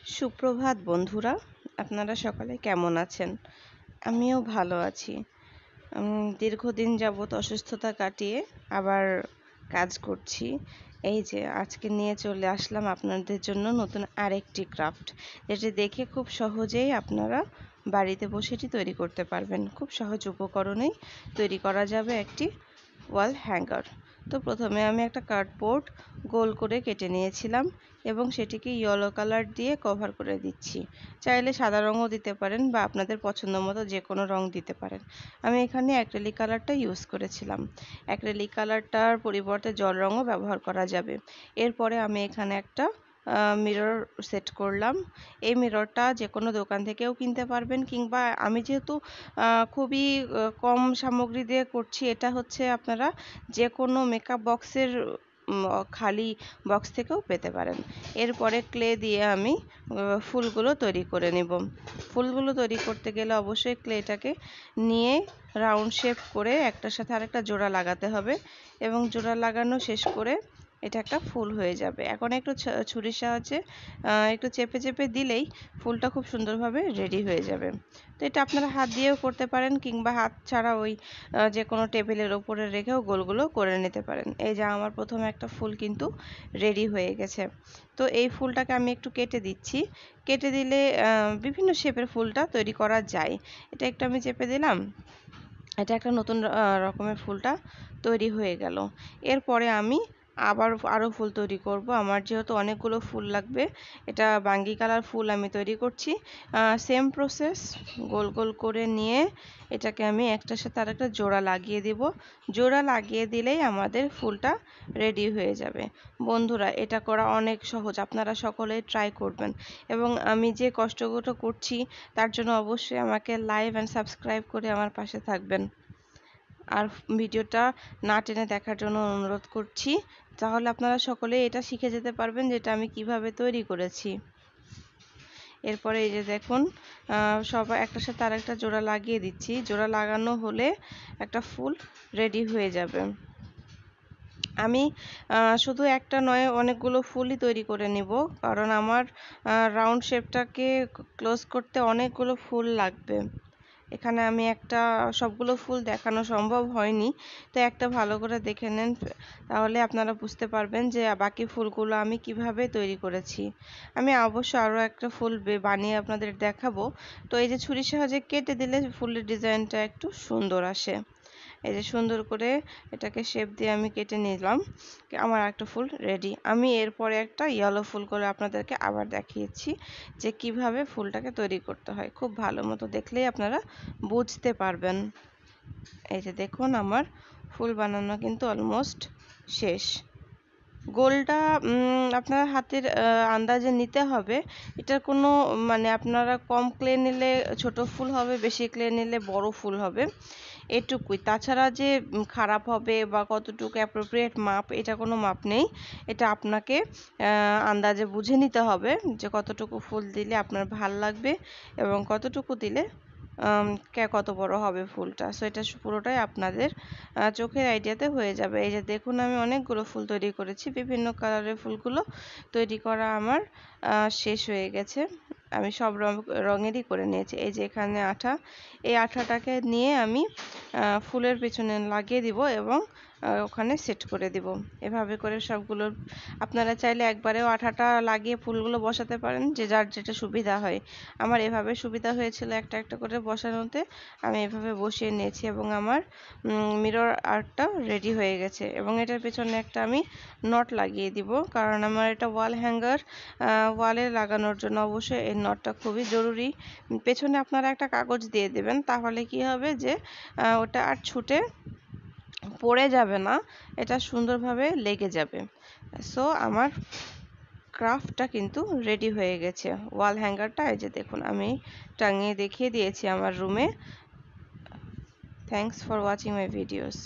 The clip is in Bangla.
সুপ্রভাত বন্ধুরা, আপনারা সকালে কেমন আছেন? আমিও ভালো আছি। দীর্ঘদিন যাবৎ অসুস্থতা কাটিয়ে আবার কাজ করছি। এই যে আজকে নিয়ে চলে আসলাম আপনাদের জন্য নতুন আরেকটি ক্রাফট, যেটি দেখে খুব সহজেই আপনারা বাড়িতে বসে এটি তৈরি করতে পারবেন। খুব সহজ উপকরণেই তৈরি করা যাবে একটি ওয়াল হ্যাঙ্গার। তো প্রথমে আমি একটা কার্ডবোর্ড গোল করে কেটে নিয়েছিলাম এবং সেটিকে ইয়েলো কালার দিয়ে কভার করে দিচ্ছি। চাইলে সাদা রঙও দিতে পারেন বা আপনাদের পছন্দ মতো যে কোনো রং দিতে পারেন। আমি এখানে অ্যাক্রিলিক কালারটা ইউজ করেছিলাম। অ্যাক্রিলিক কালারটার পরিবর্তে জল রঙও ব্যবহার করা যাবে। এরপরে আমি এখানে একটা মিরর সেট করলাম। এই মিররটা যে কোনো দোকান থেকেও কিনতে পারবেন, কিংবা আমি যেহেতু খুবই কম সামগ্রী দিয়ে করছি, এটা হচ্ছে আপনারা যে কোনো মেকআপ বক্সের খালি বক্স থেকেও পেতে পারেন। এরপরে ক্লে দিয়ে আমি ফুলগুলো তৈরি করে নেব। ফুলগুলো তৈরি করতে গেলে অবশ্যই ক্লেটাকে নিয়ে রাউন্ড শেপ করে একটার সাথে আরেকটা জোড়া লাগাতে হবে এবং জোড়া লাগানো শেষ করে এটা একটা ফুল হয়ে যাবে। এখন একটু ছুরির সাহায্যে একটু চেপে চেপে দিলেই ফুলটা খুব সুন্দরভাবে রেডি হয়ে যাবে। তো এটা আপনারা হাত দিয়েও করতে পারেন, কিংবা হাত ছাড়া ওই যে কোনো টেবিলের ওপরে রেখেও গোলগুলো করে নিতে পারেন। এই যে আমার প্রথমে একটা ফুল কিন্তু রেডি হয়ে গেছে। তো এই ফুলটাকে আমি একটু কেটে দিচ্ছি। কেটে দিলে বিভিন্ন শেপের ফুলটা তৈরি করা যায়। এটা একটু আমি চেপে দিলাম, এটা একটা নতুন রকমের ফুলটা তৈরি হয়ে গেল। এরপরে আমি আবার আরও ফুল তৈরি করব। আমার যেহেতু অনেকগুলো ফুল লাগবে, এটা বাঙ্গি কালার ফুল আমি তৈরি করছি। সেম প্রসেস, গোল গোল করে নিয়ে এটাকে আমি একটার সাথে আরেকটা জোড়া লাগিয়ে দিব। জোড়া লাগিয়ে দিলেই আমাদের ফুলটা রেডি হয়ে যাবে। বন্ধুরা, এটা করা অনেক সহজ, আপনারা সকলেই ট্রাই করবেন। এবং আমি যে কষ্টগুলো করছি তার জন্য অবশ্যই আমাকে লাইক অ্যান্ড সাবস্ক্রাইব করে আমার পাশে থাকবেন। আর ভিডিওটা না টেনে দেখার জন্য অনুরোধ করছি, তাহলে আপনারা সকলে এটা শিখে যেতে পারবেন যেটা আমি কিভাবে তৈরি করেছি। এরপরে এই যে দেখুন, সবাই একটার সাথে আরেকটা জোড়া লাগিয়ে দিচ্ছি। জোড়া লাগানো হলে একটা ফুল রেডি হয়ে যাবে। আমি শুধু একটা নয়, অনেকগুলো ফুলই তৈরি করে নিব, কারণ আমার রাউন্ড শেপটাকে ক্লোজ করতে অনেকগুলো ফুল লাগবে। এখানে আমি সবগুলো ফুল দেখানো সম্ভব হয়নি, তো একটা ভালো করে দেখে নেন, তাহলে আপনারা বুঝতে পারবেন যে বাকি ফুলগুলো আমি কিভাবে তৈরি করেছি। আমি অবশ্য আরও একটা ফুল বানিয়ে আপনাদের দেখাবো। তো এই যে ছুরির সাহায্যে কেটে দিলে ফুলের ডিজাইনটা একটু সুন্দর আসে। এই যে সুন্দর করে এটাকে শেপ দিয়ে আমি কেটে নিলাম। আমার একটা ফুল রেডি। আমি এরপরে একটা ইয়েলো ফুল করে আপনাদেরকে আবার দেখিয়েছি যে কিভাবে ফুলটাকে তৈরি করতে হয়। খুব ভালো মতো দেখলেই আপনারা বুঝতে পারবেন। এই যে দেখুন, আমার ফুল বানানো কিন্তু অলমোস্ট শেষ। গোলটা আপনার হাতের আন্দাজে নিতে হবে। এটার কোনো মানে আপনারা কম ক্লে নিলে ছোট ফুল হবে, বেশি ক্লে নিলে বড় ফুল হবে, এটুকুই। তাছাড়া যে খারাপ হবে বা কতটুকু অ্যাপ্রোপ্রিয়েট মাপ, এটা কোনো মাপ নেই। এটা আপনাকে আন্দাজে বুঝে নিতে হবে যে কতটুকু ফুল দিলে আপনার ভাল লাগবে এবং কতটুকু দিলে কত বড় হবে ফুলটা। সো এটা পুরোটাই আপনাদের চোখের আইডিয়াতে হয়ে যাবে। এই যে দেখুন, আমি অনেকগুলো ফুল তৈরি করেছি। বিভিন্ন কালারের ফুলগুলো তৈরি করা আমার শেষ হয়ে গেছে। আমি সব রঙেরই করে নিয়েছি। এই যে এখানে আঠা, এই আঠাটাকে নিয়ে আমি ফুলের পেছনে লাগিয়ে দিব এবং ওখানে সেট করে দিব। এভাবে করে সবগুলো আপনারা চাইলে একবারেও আঠাটা লাগিয়ে ফুলগুলো বসাতে পারেন, যে যার যেটা সুবিধা হয়। আমার এভাবে সুবিধা হয়েছিল একটা একটা করে বসানোতে, আমি এভাবে বসিয়ে নিয়েছি এবং আমার মিরর আর্টটা রেডি হয়ে গেছে। এবং এটার পেছনে একটা আমি নট লাগিয়ে দিব, কারণ আমার এটা ওয়াল হ্যাঙ্গার, ওয়ালে লাগানোর জন্য অবশ্যই এই নটটা খুবই জরুরি। পেছনে আপনারা একটা কাগজ দিয়ে দেবেন, তাহলে কি হবে যে ওটা আর ছুটে পড়ে যাবে না, এটা সুন্দরভাবে লেগে যাবে। সো আমার ক্রাফটটা কিন্তু রেডি হয়ে গেছে। ওয়াল হ্যাঙ্গারটা এই যে দেখুন, আমি টাঙিয়ে দেখিয়ে দিয়েছি আমার রুমে। Thanks for watching my videos.